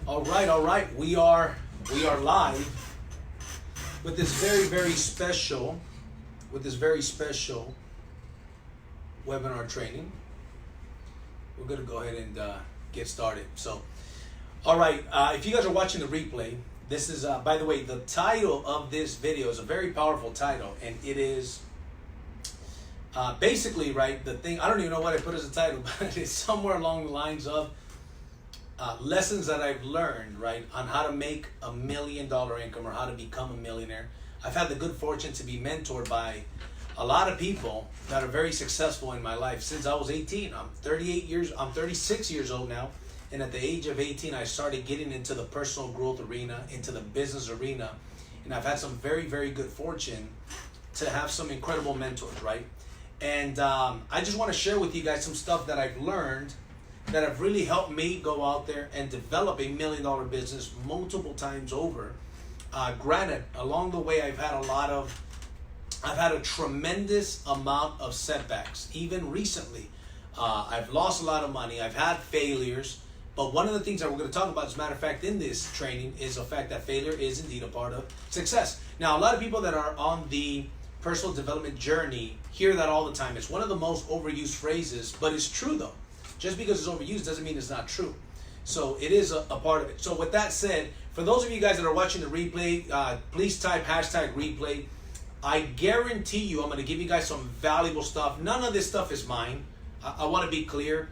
All right. We are live with this very special webinar training. We're gonna go ahead and get started. So, all right. If you guys are watching the replay, this is by the way, the title of this video is a very powerful title, and it is basically right. The thing I don't even know what I put as a title, but it's somewhere along the lines of lessons that I've learned, right, on how to make $1 million income or how to become a millionaire. I've had the good fortune to be mentored by a lot of people that are very successful in my life since I was 18. I'm 36 years old now. And at the age of 18, I started getting into the personal growth arena, into the business arena. And I've had some very good fortune to have some incredible mentors, right? And I just want to share with you guys some stuff that I've learned that have really helped me go out there and develop $1 million business multiple times over. Granted, along the way, I've had a tremendous amount of setbacks. Even recently, I've lost a lot of money. I've had failures. But one of the things that we're going to talk about, as a matter of fact, in this training is the fact that failure is indeed a part of success. Now, a lot of people that are on the personal development journey hear that all the time. It's one of the most overused phrases, but it's true though. Just because it's overused doesn't mean it's not true. So it is a part of it. So with that said, for those of you guys that are watching the replay, please type #replay. I guarantee you I'm going to give you guys some valuable stuff. None of this stuff is mine. I want to be clear.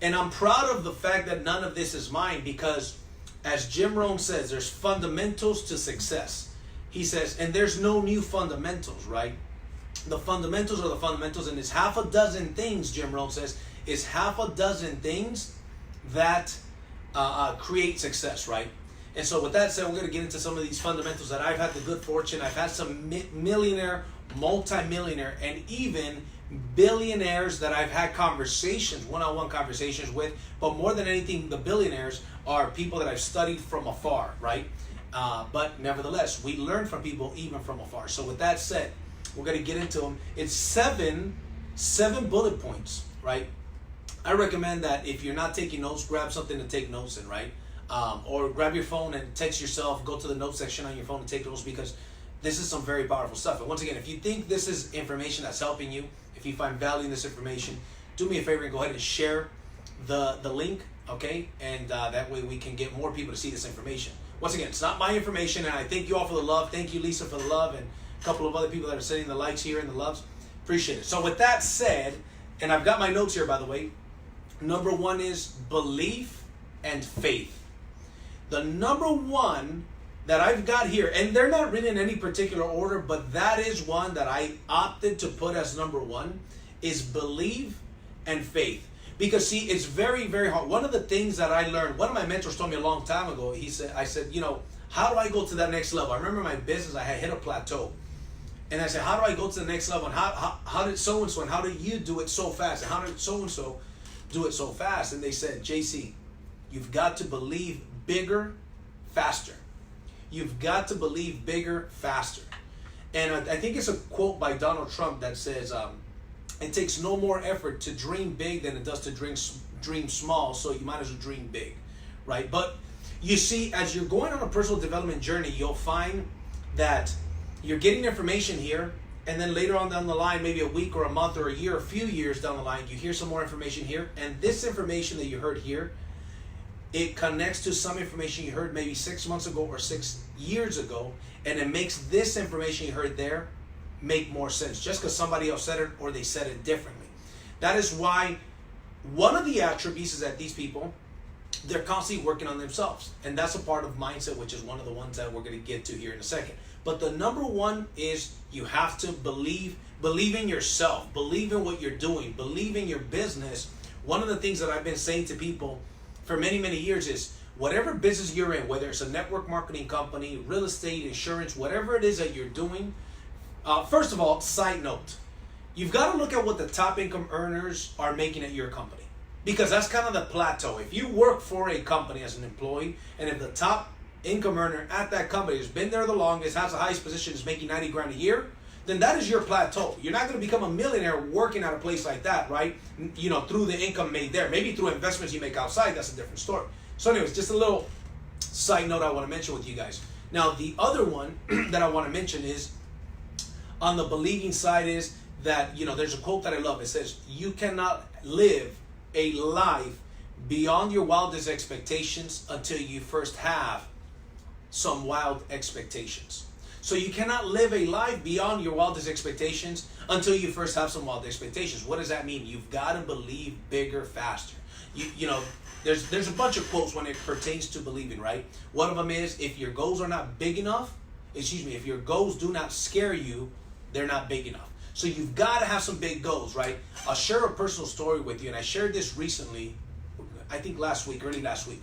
And I'm proud of the fact that none of this is mine because, as Jim Rohn says, there's fundamentals to success. He says, and there's no new fundamentals, right? The fundamentals are the fundamentals, and it's half a dozen things, Jim Rohn says, is half a dozen things that create success, right? And so with that said, we're going to get into some of these fundamentals that I've had the good fortune. I've had some millionaire, multi-millionaire, and even billionaires that I've had conversations, one-on-one conversations with. But more than anything, the billionaires are people that I've studied from afar, right? But nevertheless, we learn from people even from afar. So with that said, we're going to get into them. It's seven bullet points, right? I recommend that if you're not taking notes, grab something to take notes in, right? Or grab your phone and text yourself, go to the notes section on your phone and take notes because this is some very powerful stuff. And once again, if you think this is information that's helping you, if you find value in this information, do me a favor and go ahead and share the link, okay? And that way we can get more people to see this information. Once again, it's not my information, and I thank you all for the love. Thank you, Lisa, for the love, and a couple of other people that are sending the likes here and the loves. Appreciate it. So with that said, and I've got my notes here, by the way, number one is belief and faith. The number one that I've got here, and they're not written in any particular order, but that is one that I opted to put as number one, is believe and faith. Because see, it's very hard. One of the things that I learned, one of my mentors told me a long time ago, I said, you know, how do I go to that next level? I remember my business, I had hit a plateau. And I said, how do I go to the next level? And how did so-and-so, and how did you do it so fast? And how did so-and-so do it so fast? And they said, JC, you've got to believe bigger, faster. You've got to believe bigger, faster. And I think it's a quote by Donald Trump that says, it takes no more effort to dream big than it does to dream small, so you might as well dream big, right? But you see, as you're going on a personal development journey, you'll find that you're getting information here, and then later on down the line, maybe a week or a month or a year, a few years down the line, you hear some more information here, and this information that you heard here, it connects to some information you heard maybe 6 months ago or 6 years ago, and it makes this information you heard there make more sense just because somebody else said it or they said it differently. That is why one of the attributes is that these people, they're constantly working on themselves, and that's a part of mindset, which is one of the ones that we're going to get to here in a second. But the number one is you have to believe in yourself, believe in what you're doing, believe in your business. One of the things that I've been saying to people for many years is whatever business you're in, whether it's a network marketing company, real estate, insurance, whatever it is that you're doing, first of all, side note, you've got to look at what the top income earners are making at your company, because that's kind of the plateau. If you work for a company as an employee, and if the top income earner at that company has been there the longest, has the highest position, is making 90 grand a year, then that is your plateau. You're not going to become a millionaire working at a place like that, right? You know, through the income made there. Maybe through investments you make outside, that's a different story. So anyways, just a little side note I want to mention with you guys. Now, the other one that I want to mention is on the believing side is that, there's a quote that I love. It says, you cannot live a life beyond your wildest expectations until you first have some wild expectations. So you cannot live a life beyond your wildest expectations until you first have some wild expectations. What does that mean? You've got to believe bigger, faster. There's a bunch of quotes when it pertains to believing, right? One of them is, if your goals are not big enough, if your goals do not scare you, they're not big enough. So you've got to have some big goals, right? I'll share a personal story with you, and I shared this recently, I think early last week.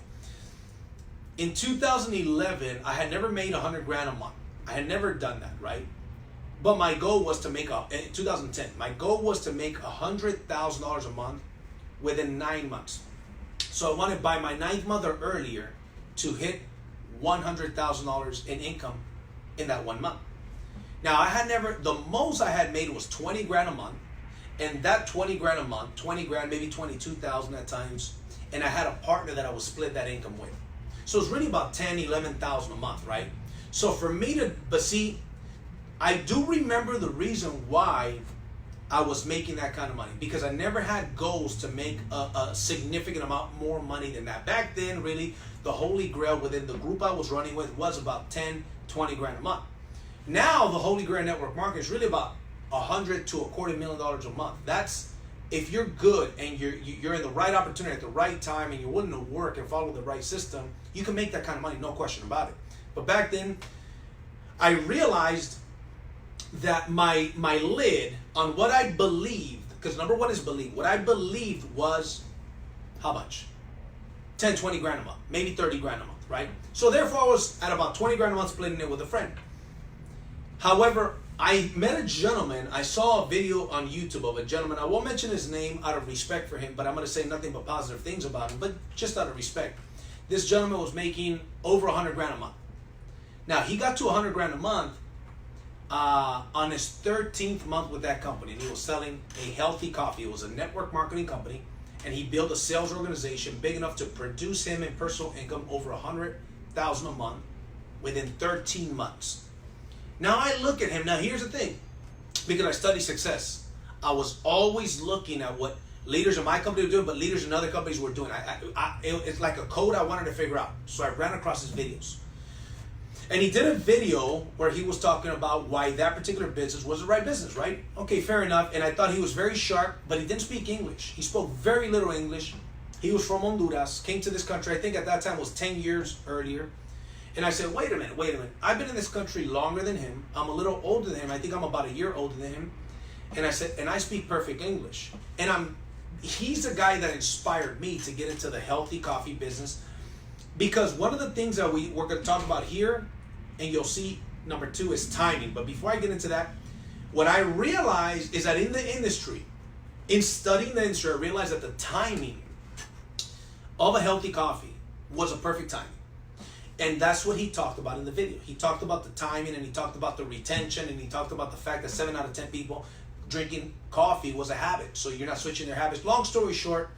In 2011, I had never made $100,000 a month. I had never done that, right? But my goal was to make, in 2010, my goal was to make $100,000 a month within 9 months. So I wanted by my 9th month or earlier to hit $100,000 in income in that 1 month. Now the most I had made was $20,000 a month, and that $20,000 a month, $20,000, maybe 22,000 at times, and I had a partner that I would split that income with. So it's really about 10, 11,000 a month, right? So for me but see, I do remember the reason why I was making that kind of money, because I never had goals to make a significant amount more money than that. Back then, really, the holy grail within the group I was running with was about 10, 20,000 a month. Now, the holy grail network marketing is really about $100,000 to $250,000 a month. That's if you're good and you're in the right opportunity at the right time and you're willing to work and follow the right system, you can make that kind of money, no question about it. But back then, I realized that my lid on what I believed, because number one is believe. What I believed was how much? 10, 20 grand a month, maybe 30 grand a month, right? So therefore I was at about 20 grand a month splitting it with a friend. However, I met a gentleman, I saw a video on YouTube of a gentleman, I won't mention his name out of respect for him, but I'm going to say nothing but positive things about him, but just out of respect. This gentleman was making over 100 grand a month. Now, he got to 100 grand a month on his 13th month with that company, and he was selling a healthy coffee. It was a network marketing company, and he built a sales organization big enough to produce him in personal income over 100,000 a month within 13 months. Now I look at him. Now here's the thing, because I study success, I was always looking at what leaders in my company were doing, but leaders in other companies were doing. It's like a code I wanted to figure out. So I ran across his videos. And he did a video where he was talking about why that particular business was the right business, right? Okay, fair enough. And I thought he was very sharp, but he didn't speak English. He spoke very little English. He was from Honduras, came to this country, I think at that time was 10 years earlier. And I said, wait a minute. I've been in this country longer than him. I'm a little older than him. I think I'm about a year older than him. And I said, and I speak perfect English. And he's the guy that inspired me to get into the healthy coffee business. Because one of the things that we're going to talk about here, and you'll see number 2 is timing. But before I get into that, what I realized is that in the industry, in studying the industry, I realized that the timing of a healthy coffee was a perfect timing. And that's what he talked about in the video. He talked about the timing, and he talked about the retention, and he talked about the fact that 7 out of 10 people drinking coffee was a habit. So you're not switching their habits. Long story short,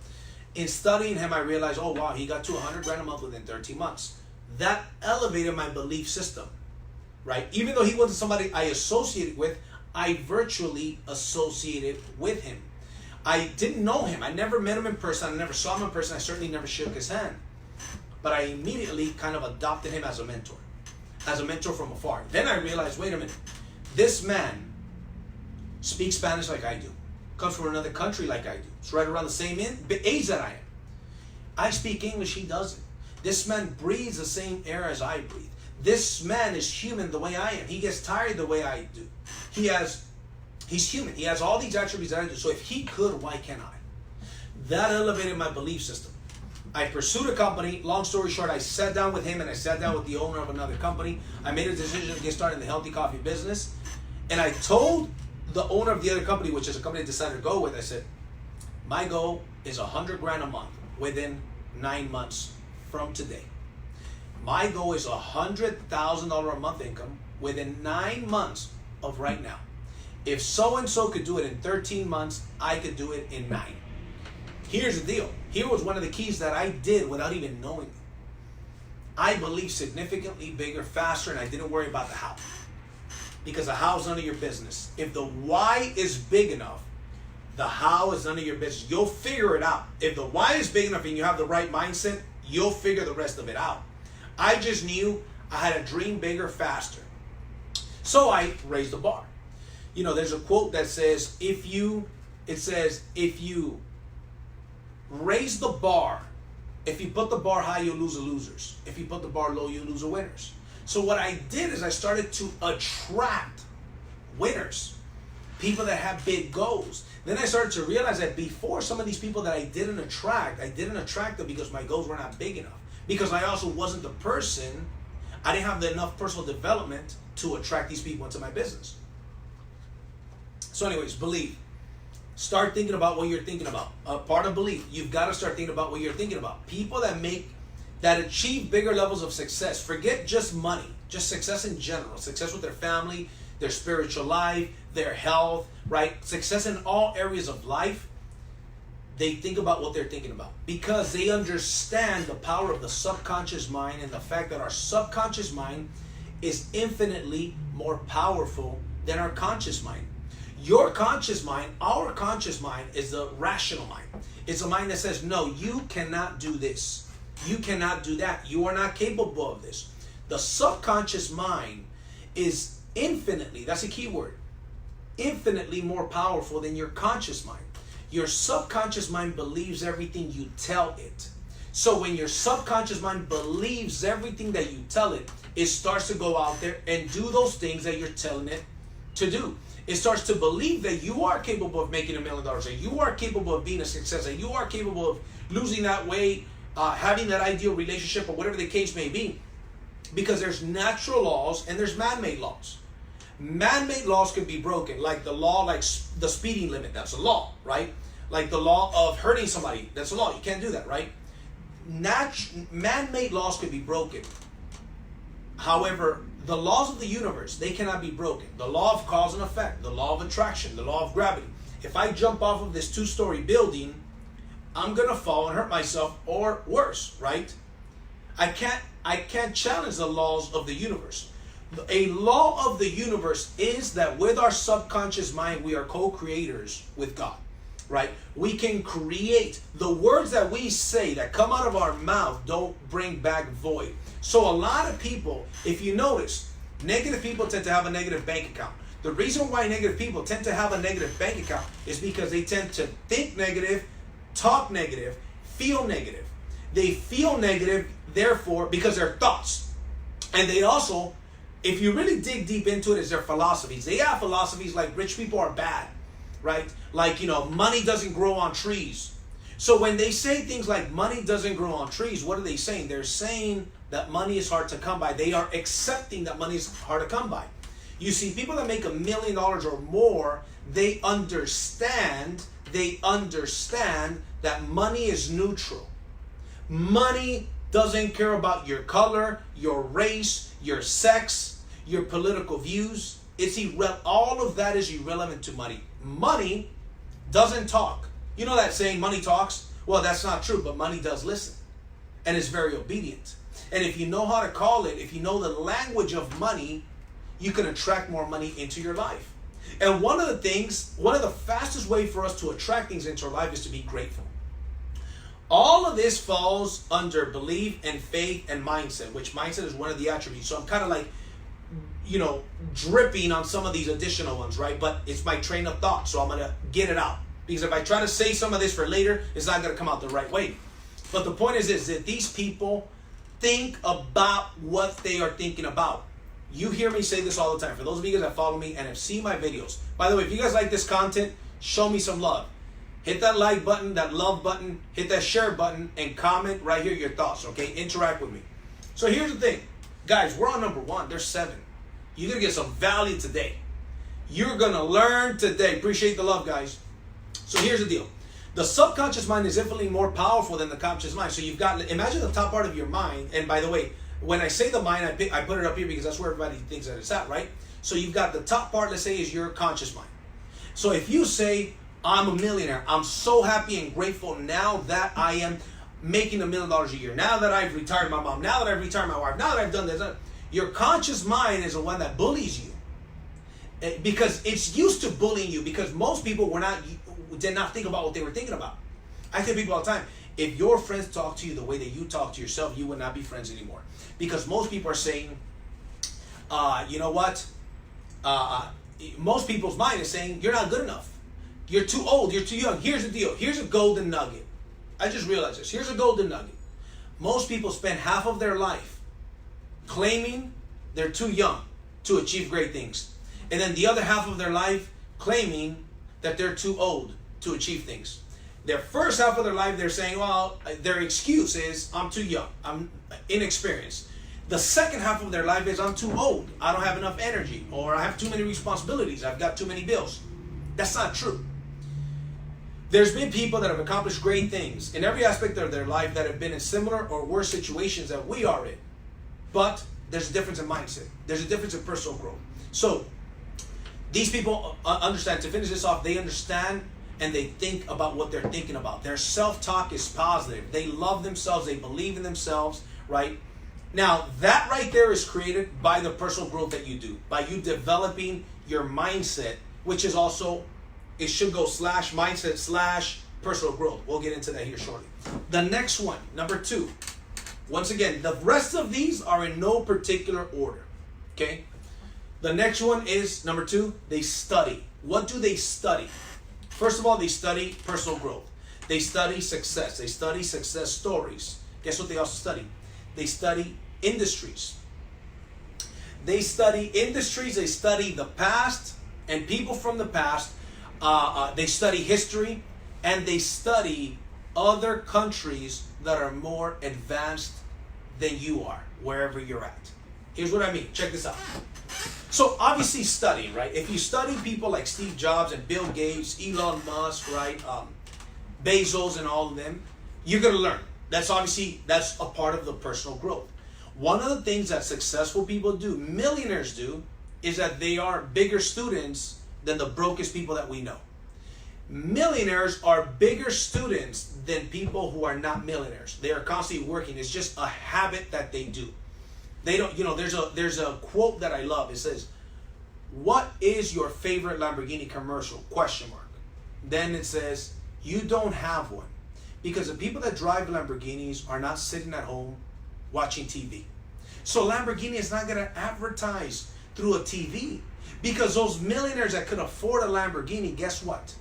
in studying him, I realized, oh wow, he got to 100 grand a month within 13 months. That elevated my belief system, right? Even though he wasn't somebody I associated with, I virtually associated with him. I didn't know him. I never met him in person. I never saw him in person. I certainly never shook his hand. But I immediately kind of adopted him as a mentor from afar. Then I realized, wait a minute, this man speaks Spanish like I do, comes from another country like I do. It's right around the same age that I am. I speak English, he doesn't. This man breathes the same air as I breathe. This man is human the way I am. He gets tired the way I do. He's human. He has all these attributes that I do. So if he could, why can't I? That elevated my belief system. I pursued a company. Long story short, I sat down with him and I sat down with the owner of another company. I made a decision to get started in the healthy coffee business. And I told the owner of the other company, which is a company I decided to go with, I said, my goal is 100 grand a month within 9 months from today. My goal is $100,000 a month income within 9 months of right now. If so-and-so could do it in 13 months, I could do it in 9. Here's the deal. Here was one of the keys that I did without even knowing it. I believe significantly bigger, faster, and I didn't worry about the how. Because the how is none of your business. If the why is big enough, the how is none of your business. You'll figure it out. If the why is big enough and you have the right mindset, you'll figure the rest of it out. I just knew I had to dream bigger, faster. So I raised the bar. You know, there's a quote that says, if you raise the bar, if you put the bar high, you'll lose the losers. If you put the bar low, you'll lose the winners. So what I did is I started to attract winners, people that have big goals. Then I started to realize that before, some of these people that I didn't attract them because my goals were not big enough. Because I also wasn't the person, I didn't have enough personal development to attract these people into my business. So anyways, believe. Start thinking about what you're thinking about. A part of belief, you've got to start thinking about what you're thinking about. People that achieve bigger levels of success, forget just money, just success in general, success with their family, their spiritual life, their health, right? Success in all areas of life. They think about what they're thinking about because they understand the power of the subconscious mind and the fact that our subconscious mind is infinitely more powerful than our conscious mind. Your conscious mind, our conscious mind, is the rational mind. It's a mind that says, no, you cannot do this. You cannot do that. You are not capable of this. The subconscious mind is infinitely, that's a key word, infinitely more powerful than your conscious mind. Your subconscious mind believes everything you tell it. So when your subconscious mind believes everything that you tell it, it starts to go out there and do those things that you're telling it to do. It starts to believe that you are capable of making $1 million, that you are capable of being a success, that you are capable of losing that weight, having that ideal relationship, or whatever the case may be. Because there's natural laws and there's man-made laws. Man-made laws can be broken, like the law, like the speeding limit, that's a law, right? Like the law of hurting somebody, that's a law. You can't do that, right? Man-made laws can be broken. However, the laws of the universe, they cannot be broken. The law of cause and effect, the law of attraction, the law of gravity. If I jump off of this 2-story building, I'm gonna fall and hurt myself, or worse, right? I can't challenge the laws of the universe. A law of the universe is that with our subconscious mind, we are co-creators with God, right? We can create. The words that we say that come out of our mouth don't bring back void. So a lot of people, if you notice, negative people tend to have a negative bank account. The reason why negative people tend to have a negative bank account is because they tend to think negative, talk negative, feel negative. They feel negative, therefore, because they're thoughts. And they also, if you really dig deep into it, is their philosophies. They have philosophies like rich people are bad, right? Like, money doesn't grow on trees. So when they say things like money doesn't grow on trees, what are they saying? They're saying that money is hard to come by. They are accepting that money is hard to come by. You see, people that make $1 million or more, they understand that money is neutral. Money doesn't care about your color, your race, your sex, your political views. All of that is irrelevant to money. Money doesn't talk. You know that saying, money talks? Well, that's not true, but money does listen and is very obedient. And if you know how to call it, if you know the language of money, you can attract more money into your life. And one of the fastest way for us to attract things into our life is to be grateful. All of this falls under belief and faith and mindset, which mindset is one of the attributes. So I'm kind of like, dripping on some of these additional ones, right? But it's my train of thought, so I'm going to get it out. Because if I try to say some of this for later, it's not going to come out the right way. But the point is that these people think about what they are thinking about. You hear me say this all the time. For those of you guys that follow me and have seen my videos. By the way, if you guys like this content, show me some love. Hit that like button, that love button, hit that share button, and comment right here your thoughts, okay? Interact with me. So here's the thing. Guys, we're on number 1. There's 7. You're going to get some value today. You're going to learn today. Appreciate the love, guys. So here's the deal. The subconscious mind is infinitely more powerful than the conscious mind. So imagine the top part of your mind. And by the way, when I say the mind, I put it up here because that's where everybody thinks that it's at, right? So you've got the top part, let's say, is your conscious mind. So if you say, I'm a millionaire, I'm so happy and grateful now that I making $1 million a year, now that I've retired my mom, now that I've retired my wife, now that I've done this, your conscious mind is the one that bullies you. Because it's used to bullying you, because most people did not think about what they were thinking about. I tell people all the time, if your friends talk to you the way that you talk to yourself, you would not be friends anymore. Because most people are saying, you know what? Most people's mind is saying, you're not good enough. You're too old. You're too young. Here's the deal. Here's a golden nugget. I just realized this. Here's a golden nugget. Most people spend half of their life claiming they're too young to achieve great things. And then the other half of their life claiming that they're too old to achieve things. Their first half of their life, they're saying, well, their excuse is, I'm too young. I'm inexperienced. The second half of their life is, I'm too old. I don't have enough energy. Or I have too many responsibilities. I've got too many bills. That's not true. There's been people that have accomplished great things in every aspect of their life that have been in similar or worse situations that we are in. But there's a difference in mindset. There's a difference in personal growth. So these people understand, to finish this off, they understand and they think about what they're thinking about. Their self-talk is positive. They love themselves. They believe in themselves, right? Now, that right there is created by the personal growth that you do, by you developing your mindset, which is also, it should go /mindset/ personal growth. We'll get into that here shortly. The next one, number 2. Once again, the rest of these are in no particular order, okay? The next one is, number 2, they study. What do they study? First of all, they study personal growth. They study success. They study success stories. Guess what they also study? They study industries. They study industries. They study the past and people from the past. They study history, and they study other countries that are more advanced than you are, wherever you're at. Here's what I mean. Check this out. So obviously studying, right? If you study people like Steve Jobs and Bill Gates, Elon Musk, right? Bezos and all of them, you're going to learn. That's a part of the personal growth. One of the things that successful people do, millionaires do, is that they are bigger students than the brokest people that we know. Millionaires are bigger students than people who are not millionaires. They are constantly working. It's just a habit that they do. They don't, there's a quote that I love. It says, "What is your favorite Lamborghini commercial?" ? Then it says, "You don't have one." Because the people that drive Lamborghinis are not sitting at home watching TV. So Lamborghini is not going to advertise through a TV. Because those millionaires that could afford a Lamborghini, guess what?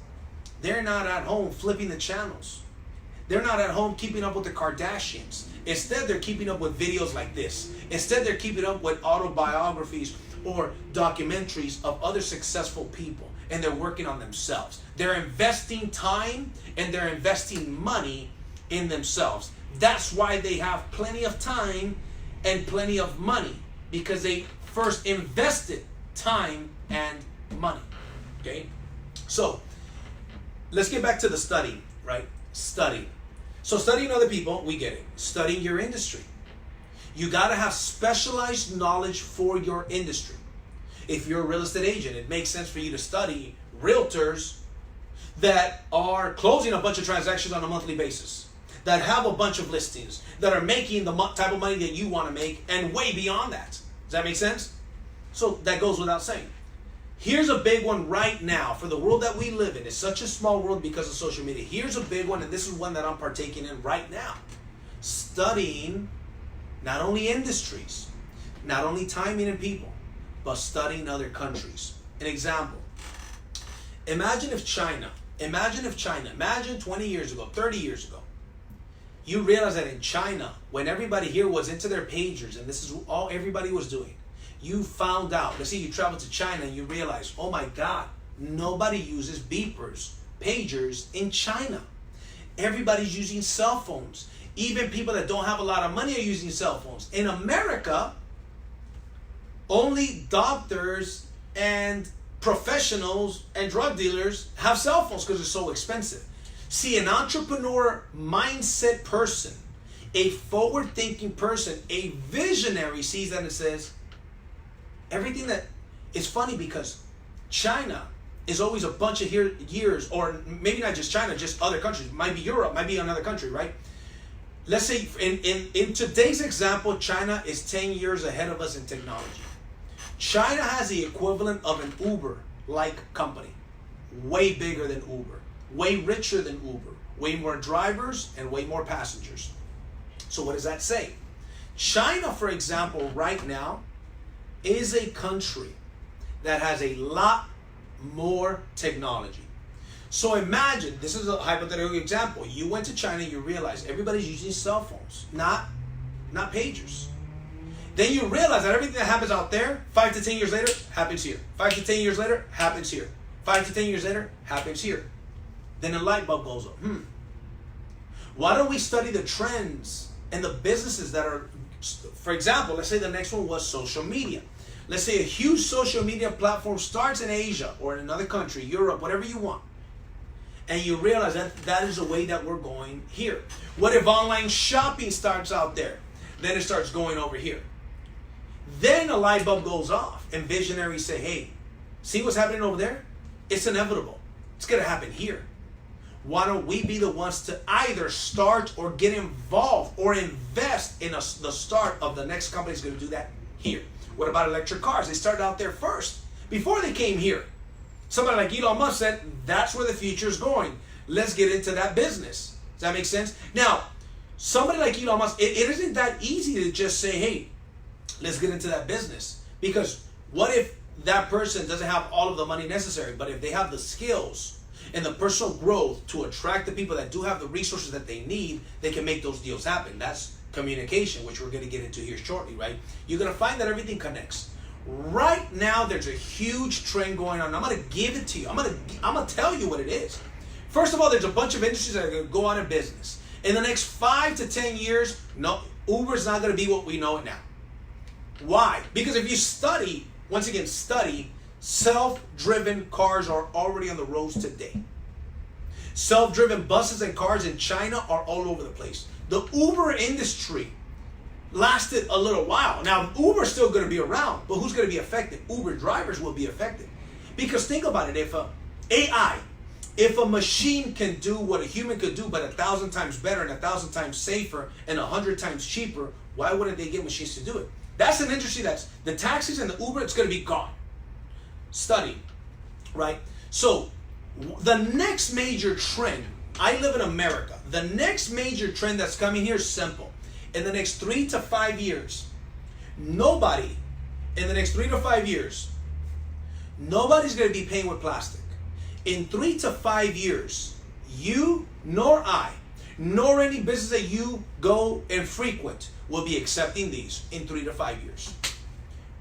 They're not at home flipping the channels. They're not at home keeping up with the Kardashians. Instead, they're keeping up with videos like this. Instead, they're keeping up with autobiographies or documentaries of other successful people. And they're working on themselves. They're investing time and they're investing money in themselves. That's why they have plenty of time and plenty of money. Because they first invested time and money. Okay? So, let's get back to the studying, right? Studying. So studying other people, we get it. Studying your industry. You got to have specialized knowledge for your industry. If you're a real estate agent, it makes sense for you to study realtors that are closing a bunch of transactions on a monthly basis, that have a bunch of listings, that are making the type of money that you want to make and way beyond that. Does that make sense? So that goes without saying. Here's a big one right now for the world that we live in. It's such a small world because of social media. Here's a big one, and this is one that I'm partaking in right now. Studying not only industries, not only timing and people, but studying other countries. An example. Imagine 20 years ago, 30 years ago, you realize that in China, when everybody here was into their pagers, and this is all everybody was doing, you found out, let's say you travel to China and you realize, oh my God, nobody uses beepers, pagers in China. Everybody's using cell phones. Even people that don't have a lot of money are using cell phones. In America, only doctors and professionals and drug dealers have cell phones because they're so expensive. See, an entrepreneur mindset person, a forward-thinking person, a visionary sees that and says, everything that, it's funny because China is always a bunch of years, or maybe not just China, just other countries. Might be Europe, might be another country, right? let's say in today's example, China is 10 years ahead of us in technology. China has the equivalent of an Uber-like company, way bigger than Uber, way richer than Uber, way more drivers and way more passengers. So what does that say? China, for example, right now is a country that has a lot more technology. So imagine, this is a hypothetical example. You went to China, you realize everybody's using cell phones, not pagers. Then you realize that everything that happens out there, 5 to 10 years later, happens here. 5 to 10 years later, happens here. 5 to 10 years later, happens here. Then a light bulb goes up. Why don't we study the trends and the businesses that are, for example, let's say the next one was social media. Let's say a huge social media platform starts in Asia or in another country, Europe, whatever you want. And you realize that that is the way that we're going here. What if online shopping starts out there? Then it starts going over here. Then a light bulb goes off and visionaries say, hey, see what's happening over there? It's inevitable. It's going to happen here. Why don't we be the ones to either start or get involved or invest in the start of the next company that's going to do that here? What about electric cars? They started out there first before they came here. Somebody like Elon Musk said, that's where the future is going. Let's get into that business. Does that make sense? Now, somebody like Elon Musk, it isn't that easy to just say, hey, let's get into that business. Because what if that person doesn't have all of the money necessary, but if they have the skills and the personal growth to attract the people that do have the resources that they need, they can make those deals happen. That's communication, which we're going to get into here shortly, right? You're going to find that everything connects. Right now, there's a huge trend going on. I'm going to give it to you. I'm going to tell you what it is. First of all, there's a bunch of industries that are going to go out of business. In the next 5 to 10 years, no, Uber's not going to be what we know it now. Why? Because if you study, once again, self-driven cars are already on the roads today. Self-driven buses and cars in China are all over the place. The Uber industry lasted a little while. Now, Uber's still going to be around, but who's going to be affected? Uber drivers will be affected. Because think about it, if a machine can do what a human could do, but 1,000 times better and 1,000 times safer and 100 times cheaper, why wouldn't they get machines to do it? That's an industry that's, the taxis and the Uber, it's going to be gone. Study, right? So, the next major trend, I live in America, the next major trend that's coming here is simple. In the next 3 to 5 years, nobody's going to be paying with plastic. In 3 to 5 years, you nor I, nor any business that you go and frequent will be accepting these in 3 to 5 years.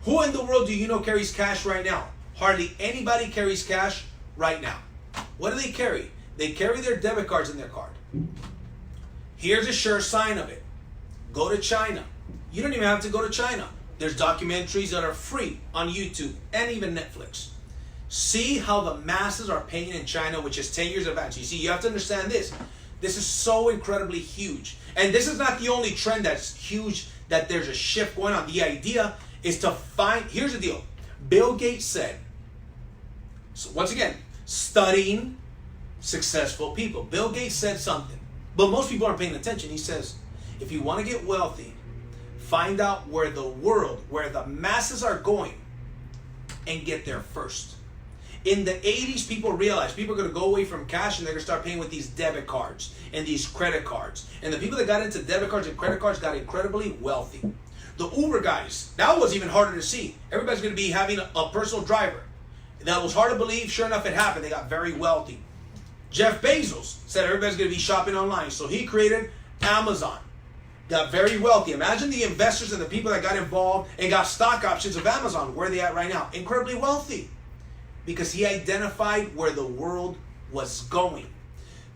Who in the world do you know carries cash right now? Hardly anybody carries cash right now. What do they carry? They carry their debit cards in their card. Here's a sure sign of it. Go to China. You don't even have to go to China. There's documentaries that are free on YouTube and even Netflix. See how the masses are paying in China, which is 10 years advance. You see, you have to understand this. This is so incredibly huge. And this is not the only trend that's huge, that there's a shift going on. The idea is to find, here's the deal. Bill Gates said, so once again, studying successful people. Bill Gates said something, but most people aren't paying attention. He says, if you want to get wealthy, find out where the masses are going and get there first. In the 80s, people realized people are going to go away from cash and they're going to start paying with these debit cards and these credit cards. And the people that got into debit cards and credit cards got incredibly wealthy. The Uber guys, that was even harder to see. Everybody's going to be having a personal driver. That was hard to believe. Sure enough, it happened. They got very wealthy. Jeff Bezos said everybody's going to be shopping online. So he created Amazon. Got very wealthy. Imagine the investors and the people that got involved and got stock options of Amazon. Where are they at right now? Incredibly wealthy. Because he identified where the world was going.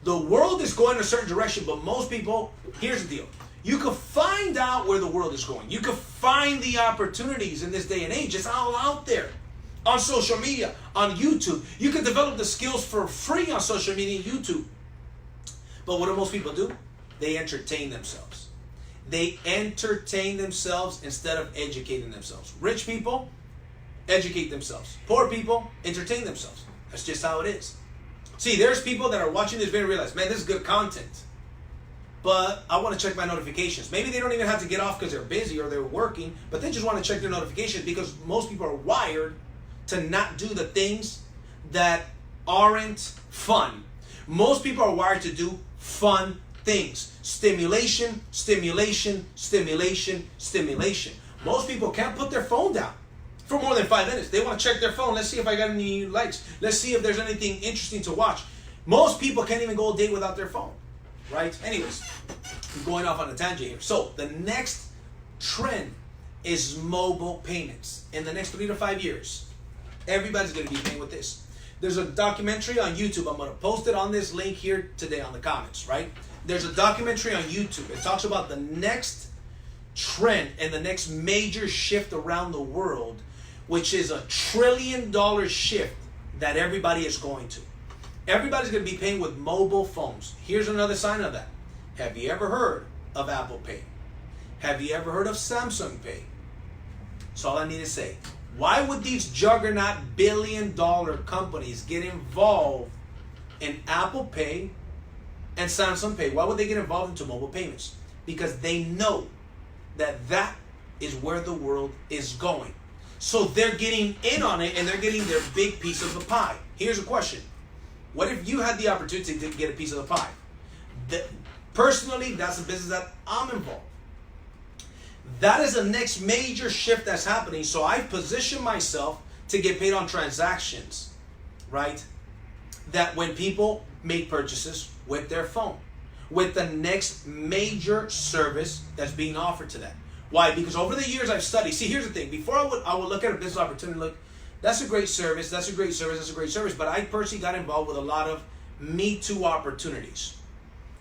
The world is going in a certain direction, but most people, here's the deal. You can find out where the world is going. You can find the opportunities in this day and age. It's all out there. On social media, on YouTube. You can develop the skills for free on social media and YouTube. But what do most people do? They entertain themselves. They entertain themselves instead of educating themselves. Rich people educate themselves. Poor people entertain themselves. That's just how it is. See, there's people that are watching this video and realize, man, this is good content. but I want to check my notifications. Maybe they don't even have to get off because they're busy or they're working, but they just want to check their notifications because most people are wired to not do the things that aren't fun. Most people are wired to do fun things. Stimulation, stimulation, stimulation, stimulation. Most people can't put their phone down for more than 5 minutes. They want to check their phone. Let's see if I got any likes. Let's see if there's anything interesting to watch. Most people can't even go a day without their phone, right? Anyways, I'm going off on a tangent here. So the next trend is mobile payments. In the next 3 to 5 years, everybody's going to be paying with this. There's a documentary on YouTube. I'm going to post it on this link here today on the comments, right? There's a documentary on YouTube. It talks about the next trend and the next major shift around the world, which is $1 trillion shift that everybody is going to. Everybody's going to be paying with mobile phones. Here's another sign of that. Have you ever heard of Apple Pay? Have you ever heard of Samsung Pay? That's all I need to say. Why would these juggernaut billion-dollar companies get involved in Apple Pay and Samsung Pay? Why would they get involved into mobile payments? Because they know that is where the world is going. So they're getting in on it and they're getting their big piece of the pie. Here's a question. What if you had the opportunity to get a piece of the pie? Personally, that's a business that I'm involved. That is the next major shift that's happening. So I've positioned myself to get paid on transactions, right? That when people make purchases with their phone, with the next major service that's being offered to them. Why? Because over the years I've studied. See, here's the thing. Before I would look at a business opportunity, look, that's a great service, that's a great service, that's a great service. But I personally got involved with a lot of Me Too opportunities,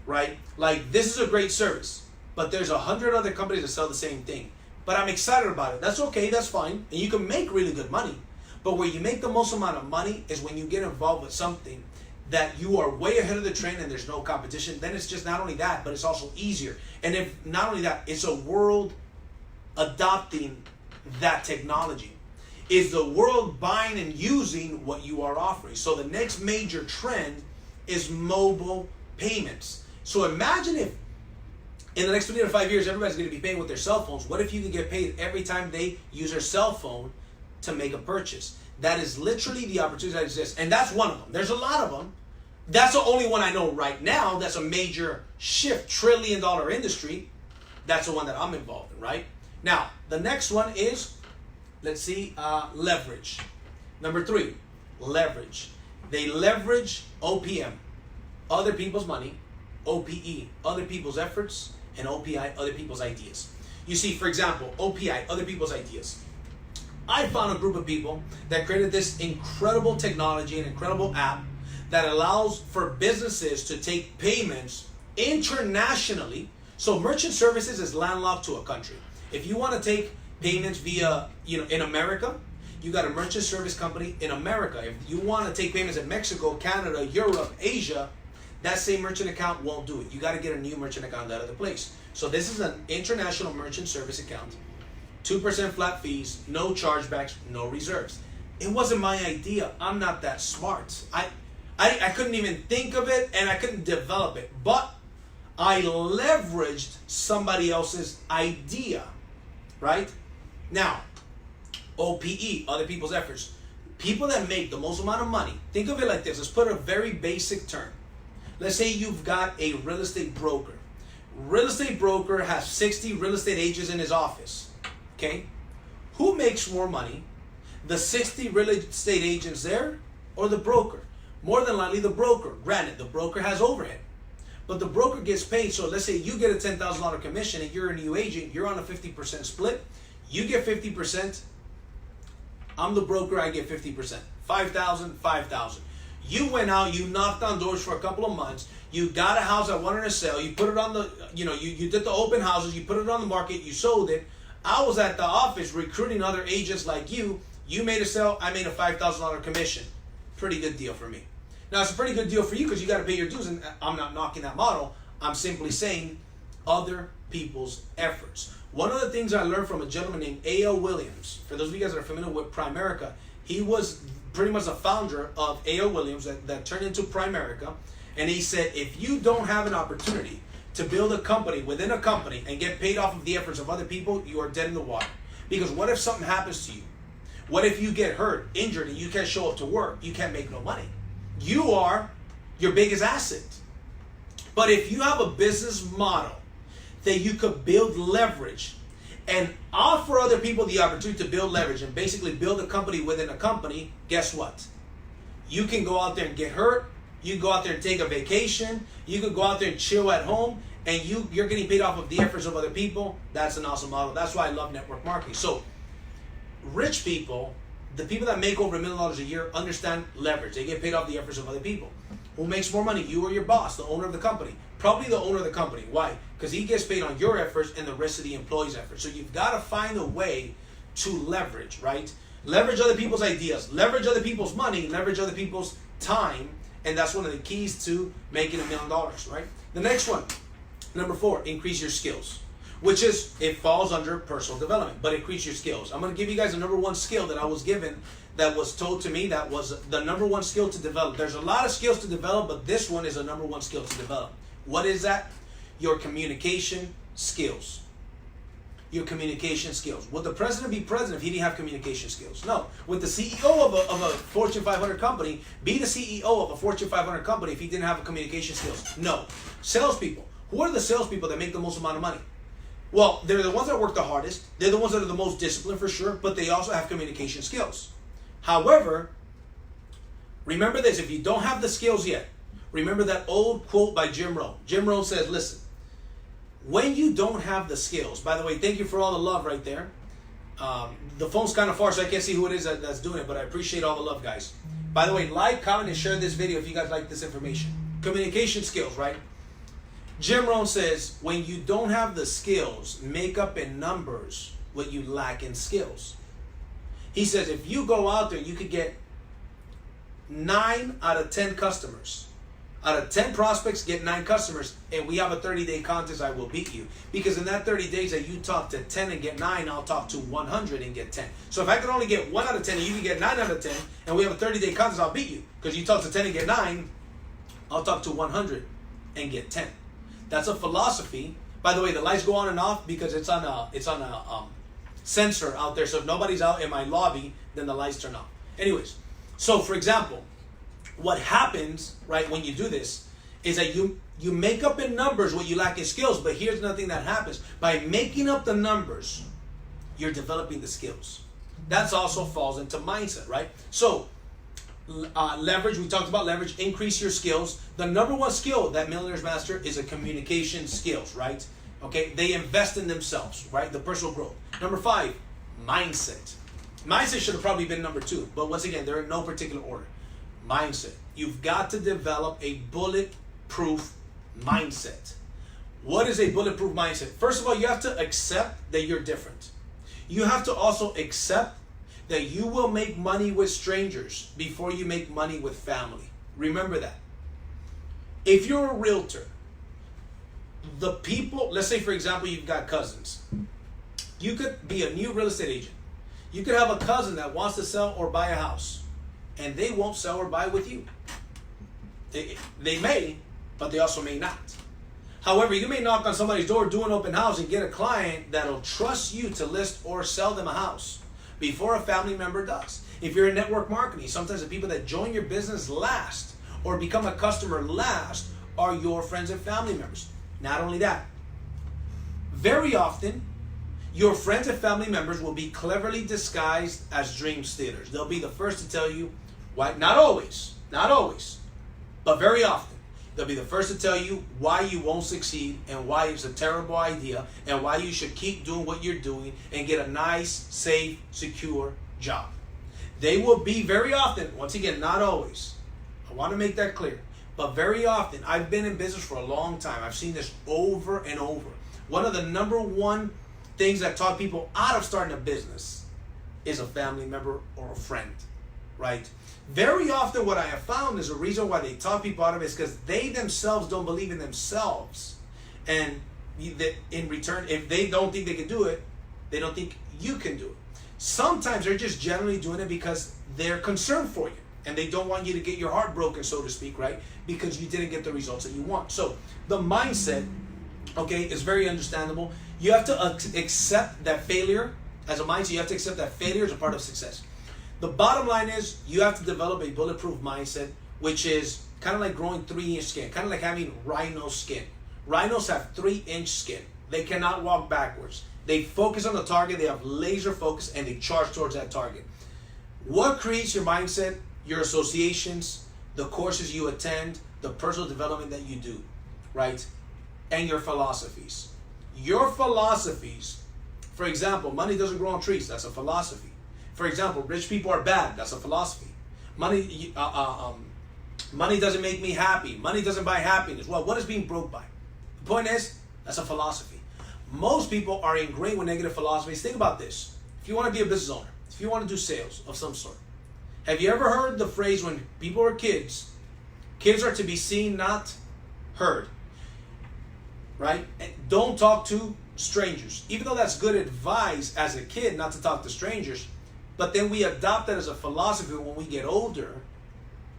right? Like, this is a great service, but there's 100 other companies that sell the same thing. But I'm excited about it. That's okay, that's fine. And you can make really good money. But where you make the most amount of money is when you get involved with something that you are way ahead of the trend and there's no competition. Then it's just not only that, but it's also easier. And if not only that, it's a world adopting that technology. Is the world buying and using what you are offering? So the next major trend is mobile payments. So imagine if in the next 3 to 5 years, everybody's going to be paying with their cell phones. What if you could get paid every time they use their cell phone to make a purchase? That is literally the opportunity that exists. And that's one of them. There's a lot of them. That's the only one I know right now. That's a major shift, $1 trillion industry. That's the one that I'm involved in, right? Now, the next one is, let's see, leverage. Number 3, leverage. They leverage OPM, other people's money, OPE, other people's efforts, and OPI, other people's ideas. You see, for example, OPI, other people's ideas. I found a group of people that created this incredible technology, an incredible app that allows for businesses to take payments internationally. So merchant services is landlocked to a country. If you want to take payments via, in America, you got a merchant service company in America. If you want to take payments in Mexico, Canada, Europe, Asia, that same merchant account won't do it. You got to get a new merchant account in that other place. So this is an international merchant service account. 2% flat fees, no chargebacks, no reserves. It wasn't my idea. I'm not that smart. I couldn't even think of it and I couldn't develop it. But I leveraged somebody else's idea, right? Now, OPE, other people's efforts. People that make the most amount of money. Think of it like this. Let's put a very basic term. Let's say you've got a real estate broker. Real estate broker has 60 real estate agents in his office. Okay? Who makes more money? The 60 real estate agents there or the broker? More than likely the broker. Granted, the broker has overhead. But the broker gets paid. So let's say you get a $10,000 commission and you're a new agent. You're on a 50% split. You get 50%. I'm the broker. I get 50%. 5,000, 5,000. You went out. You knocked on doors for a couple of months. You got a house that wanted to sell. You put it on the, you did the open houses. You put it on the market. You sold it. I was at the office recruiting other agents like you. You made a sale. I made a $5,000 commission. Pretty good deal for me. Now, it's a pretty good deal for you because you got to pay your dues, and I'm not knocking that model. I'm simply saying other people's efforts. One of the things I learned from a gentleman named A.L. Williams, for those of you guys that are familiar with Primerica, he was pretty much the founder of A.L. Williams that turned into Primerica, and he said, if you don't have an opportunity to build a company within a company and get paid off of the efforts of other people, you are dead in the water. Because what if something happens to you? What if you get hurt, injured, and you can't show up to work? You can't make no money. You are your biggest asset. But if you have a business model that you could build leverage and offer other people the opportunity to build leverage and basically build a company within a company, guess what? You can go out there and get hurt. You can go out there and take a vacation. You can go out there and chill at home, and you're getting paid off of the efforts of other people. That's an awesome model. That's why I love network marketing. So rich people, the people that make over $1 million a year, understand leverage. They get paid off the efforts of other people. Who makes more money? You or your boss, the owner of the company? Probably the owner of the company. Why? Because he gets paid on your efforts and the rest of the employees' efforts. So you've got to find a way to leverage, right? Leverage other people's ideas, leverage other people's money, leverage other people's time, and that's one of the keys to making $1 million, right? The next one, number 4, increase your skills, which is, it falls under personal development, but increase your skills. I'm going to give you guys the number 1 skill that I was given, that was told to me, that was the number 1 skill to develop. There's a lot of skills to develop, but this one is a number 1 skill to develop. What is that? Your communication skills. Your communication skills. Would the president be president if he didn't have communication skills? No. Would the CEO of a Fortune 500 company be the CEO of a Fortune 500 company if he didn't have communication skills? No. Salespeople. Who are the salespeople that make the most amount of money? Well, they're the ones that work the hardest. They're the ones that are the most disciplined for sure, but they also have communication skills. However, remember this, if you don't have the skills yet, remember that old quote by Jim Rohn. Jim Rohn says, listen, when you don't have the skills, by the way, thank you for all the love right there. The phone's kind of far, so I can't see who it is that's doing it, but I appreciate all the love, guys. By the way, like, comment, and share this video if you guys like this information. Communication skills, right? Jim Rohn says, when you don't have the skills, make up in numbers what you lack in skills. He says, if you go out there, you could get 9 out of 10 customers. Out of 10 prospects, get 9 customers, and we have a 30-day contest, I will beat you. Because in that 30 days that you talk to 10 and get 9, I'll talk to 100 and get 10. So if I can only get 1 out of 10 and you can get 9 out of 10, and we have a 30-day contest, I'll beat you. Because you talk to 10 and get 9, I'll talk to 100 and get 10. That's a philosophy. By the way, the lights go on and off because it's on a sensor out there. So if nobody's out in my lobby, then the lights turn off. Anyways, so for example, what happens, right, when you do this is that you make up in numbers what you lack in skills. But here's another thing that happens. By making up the numbers, you're developing the skills. That also falls into mindset, right? So leverage, we talked about leverage, increase your skills. The number 1 skill that millionaires master is a communication skills, right? Okay, they invest in themselves, right? The personal growth. Number 5, mindset. Mindset should have probably been number 2, but once again, they're in no particular order. Mindset. You've got to develop a bulletproof mindset. What is a bulletproof mindset? First of all, you have to accept that you're different. You have to also accept that you will make money with strangers before you make money with family. Remember that. If you're a realtor, the people, let's say for example, you've got cousins. You could be a new real estate agent. You could have a cousin that wants to sell or buy a house, and they won't sell or buy with you. They may, but they also may not. However, you may knock on somebody's door, do an open house, and get a client that'll trust you to list or sell them a house before a family member does. If you're in network marketing, sometimes the people that join your business last or become a customer last are your friends and family members. Not only that, very often, your friends and family members will be cleverly disguised as dream stealers. They'll be the first to tell you why, not always, but very often, they'll be the first to tell you why you won't succeed and why it's a terrible idea and why you should keep doing what you're doing and get a nice, safe, secure job. They will be very often, once again, not always. I want to make that clear. But very often, I've been in business for a long time. I've seen this over and over. One of the number 1 things that talk people out of starting a business is a family member or a friend, right? Very often what I have found is the reason why they talk people out of it is because they themselves don't believe in themselves. And in return, if they don't think they can do it, they don't think you can do it. Sometimes they're just generally doing it because they're concerned for you. And they don't want you to get your heart broken, so to speak, right? Because you didn't get the results that you want. So the mindset Okay, it's very understandable. You have to accept that failure as a mindset. You have to accept that failure is a part of success. The bottom line is you have to develop a bulletproof mindset, which is kind of like growing 3-inch skin, kind of like having rhino skin. Rhinos have 3-inch skin. They cannot walk backwards. They focus on the target, they have laser focus, and they charge towards that target. What creates your mindset? Your associations, the courses you attend, the personal development that you do, right? And your philosophies. Your philosophies, for example, money doesn't grow on trees. That's a philosophy. For example, rich people are bad. That's a philosophy. Money doesn't make me happy. Money doesn't buy happiness. Well, what is being broke by? The point is, that's a philosophy. Most people are ingrained with negative philosophies. Think about this. If you want to be a business owner, if you want to do sales of some sort, have you ever heard the phrase when people are kids, kids are to be seen, not heard, right? And don't talk to strangers. Even though that's good advice as a kid not to talk to strangers, but then we adopt that as a philosophy when we get older,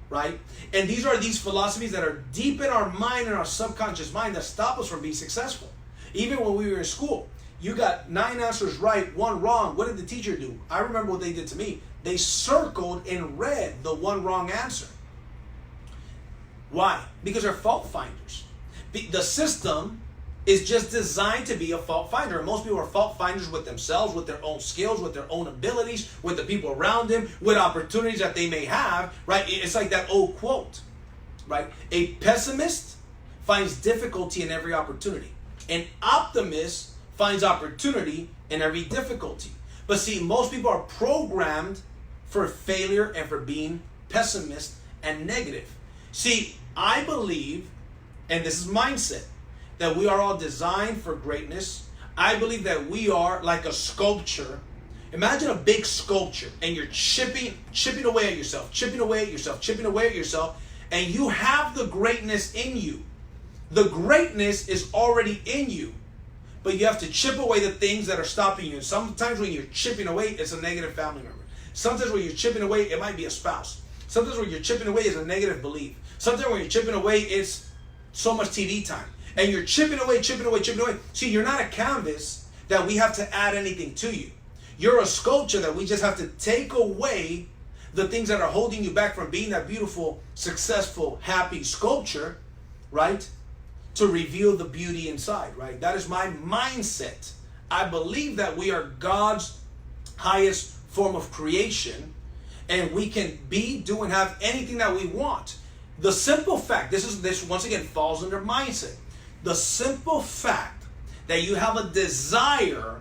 right? And these are these philosophies that are deep in our mind and our subconscious mind that stop us from being successful. Even when we were in school, you got 9 answers right, 1 wrong. What did the teacher do? I remember what they did to me. They circled in red the 1 wrong answer. Why? Because they're fault finders. The system is just designed to be a fault finder. And most people are fault finders with themselves, with their own skills, with their own abilities, with the people around them, with opportunities that they may have, right? It's like that old quote, right? A pessimist finds difficulty in every opportunity. An optimist finds opportunity in every difficulty. But see, most people are programmed for failure and for being pessimist and negative. See, I believe, and this is mindset, that we are all designed for greatness. I believe that we are like a sculpture. Imagine a big sculpture and you're chipping away at yourself, chipping away at yourself, and you have the greatness in you. The greatness is already in you, but you have to chip away the things that are stopping you. And sometimes when you're chipping away, it's a negative family member. Sometimes when you're chipping away, it might be a spouse. Sometimes when you're chipping away, it's a negative belief. Sometimes when you're chipping away, it's so much TV time. And you're chipping away. See, you're not a canvas that we have to add anything to you. You're a sculpture that we just have to take away the things that are holding you back from being that beautiful, successful, happy sculpture, right? To reveal the beauty inside, right? That is my mindset. I believe that we are God's highest form of creation, and we can be, do, and have anything that we want. The simple fact, this once again falls under mindset. The simple fact that you have a desire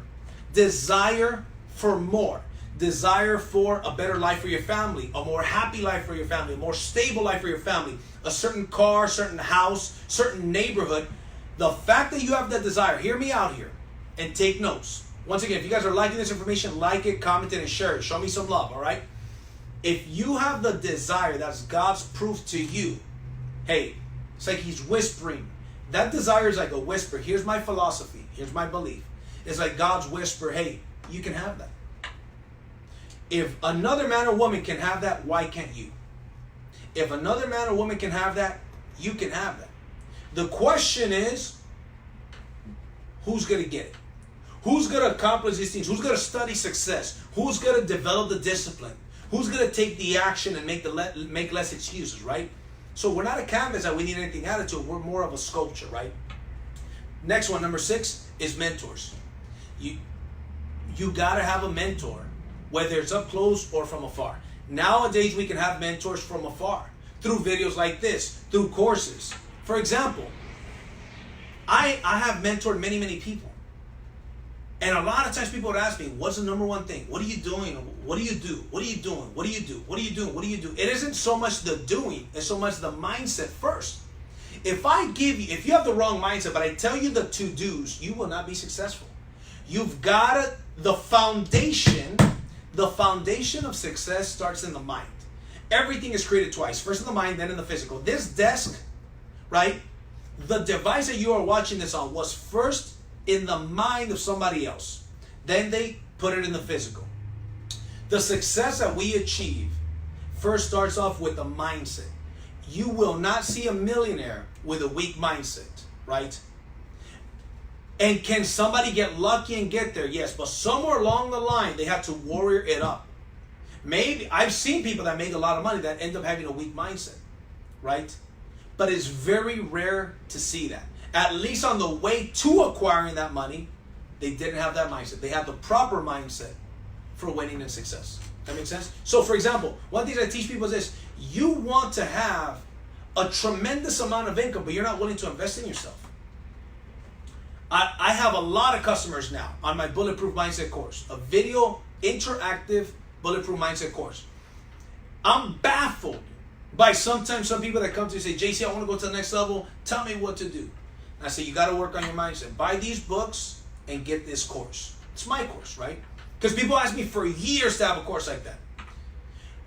for more, desire for a better life for your family, a more happy life for your family, a more stable life for your family, a certain car, certain house, certain neighborhood. The fact that you have that desire, hear me out here and take notes. Once again, if you guys are liking this information, like it, comment it, and share it. Show me some love, all right? If you have the desire, that's God's proof to you. Hey, it's like he's whispering. That desire is like a whisper. Here's my philosophy. Here's my belief. It's like God's whisper. Hey, you can have that. If another man or woman can have that, why can't you? If another man or woman can have that, you can have that. The question is, who's going to get it? Who's going to accomplish these things? Who's going to study success? Who's going to develop the discipline? Who's going to take the action and make less excuses, right? So we're not a canvas that we need anything added to. We're more of a sculpture, right? Next one, number 6, is mentors. You got to have a mentor, whether it's up close or from afar. Nowadays, we can have mentors from afar through videos like this, through courses. For example, I have mentored many people. And a lot of times people would ask me, what's the number one thing? What are you doing? What do you do? What are you doing? What do you do? What are you doing? What do you do? It isn't so much the doing, it's so much the mindset first. If you have the wrong mindset, but I tell you the to-dos, you will not be successful. You've got the foundation of success starts in the mind. Everything is created twice. First in the mind, then in the physical. This desk, right? The device that you are watching this on was first in the mind of somebody else. Then they put it in the physical. The success that we achieve first starts off with a mindset. You will not see a millionaire with a weak mindset, right? And can somebody get lucky and get there? Yes, but somewhere along the line, they have to warrior it up. Maybe I've seen people that make a lot of money that end up having a weak mindset, right? But it's very rare to see that. At least on the way to acquiring that money, they didn't have that mindset. They had the proper mindset for winning and success. That makes sense? So for example, one thing I teach people is this: you want to have a tremendous amount of income, but you're not willing to invest in yourself. I have a lot of customers now on my Bulletproof Mindset course, a video interactive Bulletproof Mindset course. I'm baffled by sometimes some people that come to me and say, JC, I want to go to the next level. Tell me what to do. And I say, you got to work on your mindset. Buy these books and get this course. It's my course, right? Because people ask me for years to have a course like that.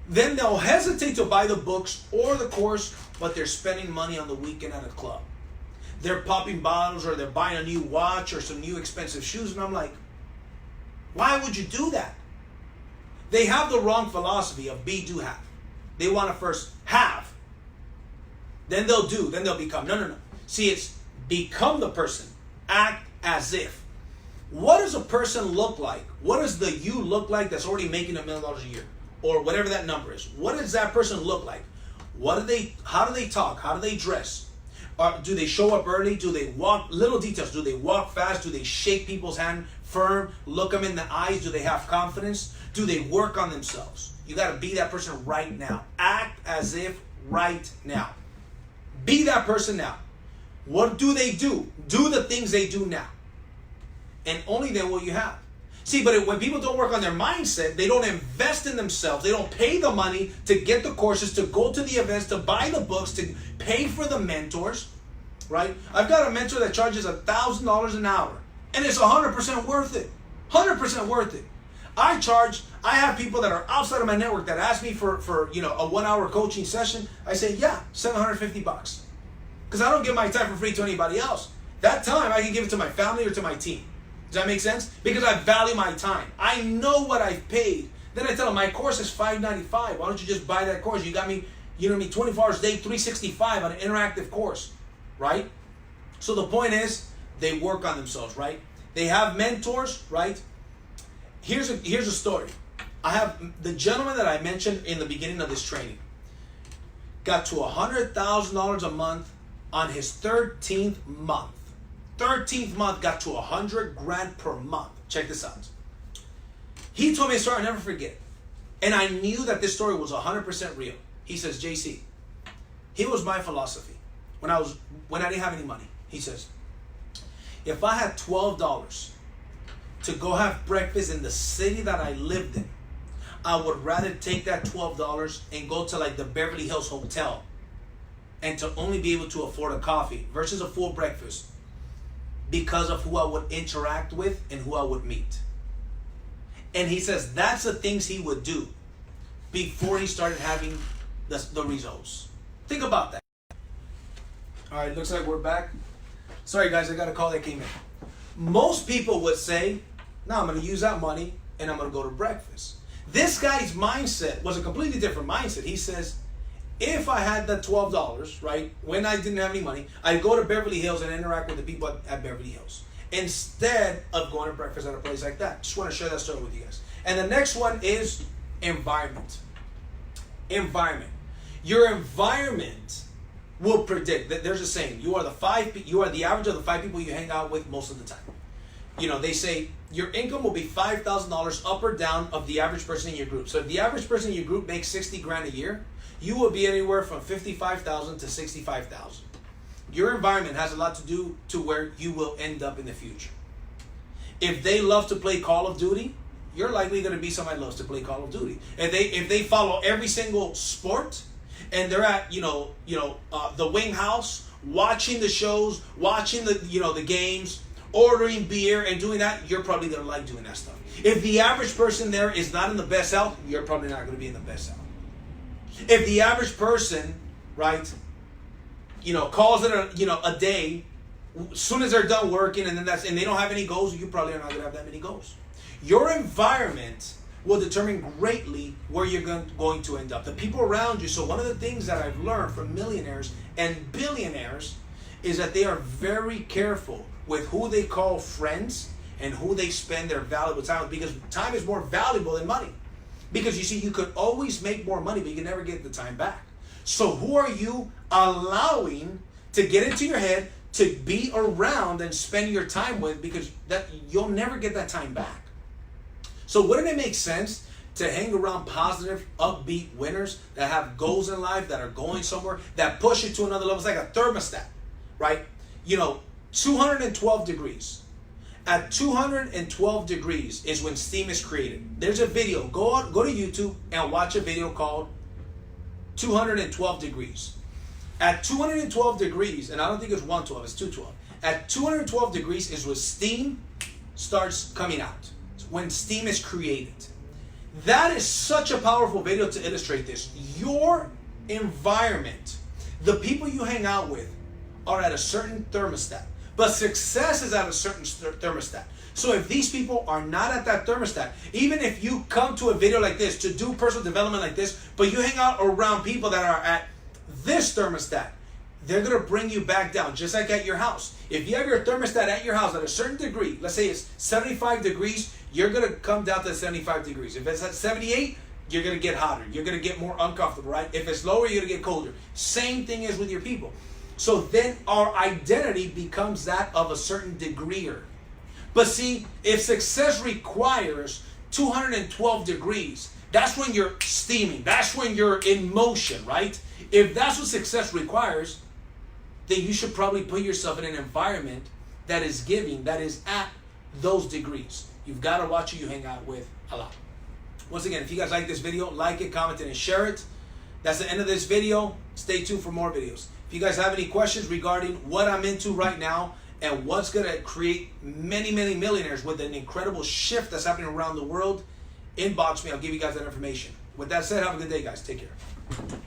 Then they'll hesitate to buy the books or the course, but they're spending money on the weekend at a club. They're popping bottles, or they're buying a new watch or some new expensive shoes. And I'm like, why would you do that? They have the wrong philosophy of be, do, have. They want to first have, then they'll do, then they'll become. No. See, it's become the person. Act as if. What does a person look like? What does the you look like that's already making $1 million a year? Or whatever that number is. What does that person look like? How do they talk? How do they dress? Do they show up early? Do they walk? Little details. Do they walk fast? Do they shake people's hand firm? Look them in the eyes? Do they have confidence? Do they work on themselves? You got to be that person right now. Act as if right now. Be that person now. What do they do? Do the things they do now. And only then will you have. See, but when people don't work on their mindset, they don't invest in themselves. They don't pay the money to get the courses, to go to the events, to buy the books, to pay for the mentors, right? I've got a mentor that charges $1,000 an hour, and it's 100% worth it. 100% worth it. I have people that are outside of my network that ask me for a 1 hour coaching session. I say, yeah, $750. Because I don't give my time for free to anybody else. That time I can give it to my family or to my team. Does that make sense? Because I value my time. I know what I've paid. Then I tell them my course is $595. Why don't you just buy that course? You got me, 24 hours a day, 365 on an interactive course, right? So the point is, they work on themselves, right? They have mentors, right? Here's a story. I have the gentleman that I mentioned in the beginning of this training got to $100,000 a month on his 13th month. 13th month got to $100,000 per month. Check this out. He told me a story I'll never forget. And I knew that this story was 100% real. He says, JC, here was my philosophy when I didn't have any money. He says, if I had $12 to go have breakfast in the city that I lived in, I would rather take that $12 and go to like the Beverly Hills Hotel and to only be able to afford a coffee versus a full breakfast, because of who I would interact with and who I would meet. And he says that's the things he would do before he started having the results. Think about that. All right, looks like we're back. Sorry guys, I got a call that came in. Most people would say, no, I'm going to use that money and I'm going to go to breakfast. This guy's mindset was a completely different mindset. He says, if I had that $12, right, when I didn't have any money, I'd go to Beverly Hills and interact with the people at Beverly Hills instead of going to breakfast at a place like that. Just want to share that story with you guys. And the next one is environment. Environment. Your environment will predict. There's a saying, you are the average of the 5 people you hang out with most of the time. They say your income will be $5,000 up or down of the average person in your group. So if the average person in your group makes $60,000 a year, you will be anywhere from $55,000 to $65,000. Your environment has a lot to do to where you will end up in the future. If they love to play Call of Duty, you're likely going to be somebody that loves to play Call of Duty. If they follow every single sport and they're at the Wing House, watching the shows, watching the games, ordering beer and doing that, you're probably going to like doing that stuff. If the average person there is not in the best health, you're probably not going to be in the best health. If the average person, right, calls it a day, as soon as they're done working and they don't have any goals, you probably are not going to have that many goals. Your environment will determine greatly where you're going to end up. The people around you. So one of the things that I've learned from millionaires and billionaires is that they are very careful with who they call friends and who they spend their valuable time with, because time is more valuable than money. Because you see, you could always make more money, but you can never get the time back. So who are you allowing to get into your head to be around and spend your time with, because that you'll never get that time back. So wouldn't it make sense to hang around positive, upbeat winners that have goals in life, that are going somewhere, that push it to another level? It's like a thermostat, right? 212 degrees. At 212 degrees is when steam is created. There's a video. Go to YouTube and watch a video called 212 degrees. At 212 degrees, and I don't think it's 112, it's 212. At 212 degrees is when steam starts coming out. It's when steam is created. That is such a powerful video to illustrate this. Your environment, the people you hang out with, are at a certain thermostat. But success is at a certain thermostat. So if these people are not at that thermostat, even if you come to a video like this to do personal development like this, but you hang out around people that are at this thermostat, they're going to bring you back down, just like at your house. If you have your thermostat at your house at a certain degree, let's say it's 75 degrees, you're going to come down to 75 degrees. If it's at 78, you're going to get hotter. You're going to get more uncomfortable, right? If it's lower, you're going to get colder. Same thing is with your people. So then our identity becomes that of a certain degreeer. But see, if success requires 212 degrees, that's when you're steaming. That's when you're in motion, right? If that's what success requires, then you should probably put yourself in an environment that is giving, that is at those degrees. You've got to watch who you hang out with a lot. Once again, if you guys like this video, like it, comment it, and share it. That's the end of this video. Stay tuned for more videos. If you guys have any questions regarding what I'm into right now and what's going to create many, many millionaires with an incredible shift that's happening around the world, inbox me. I'll give you guys that information. With that said, have a good day, guys. Take care.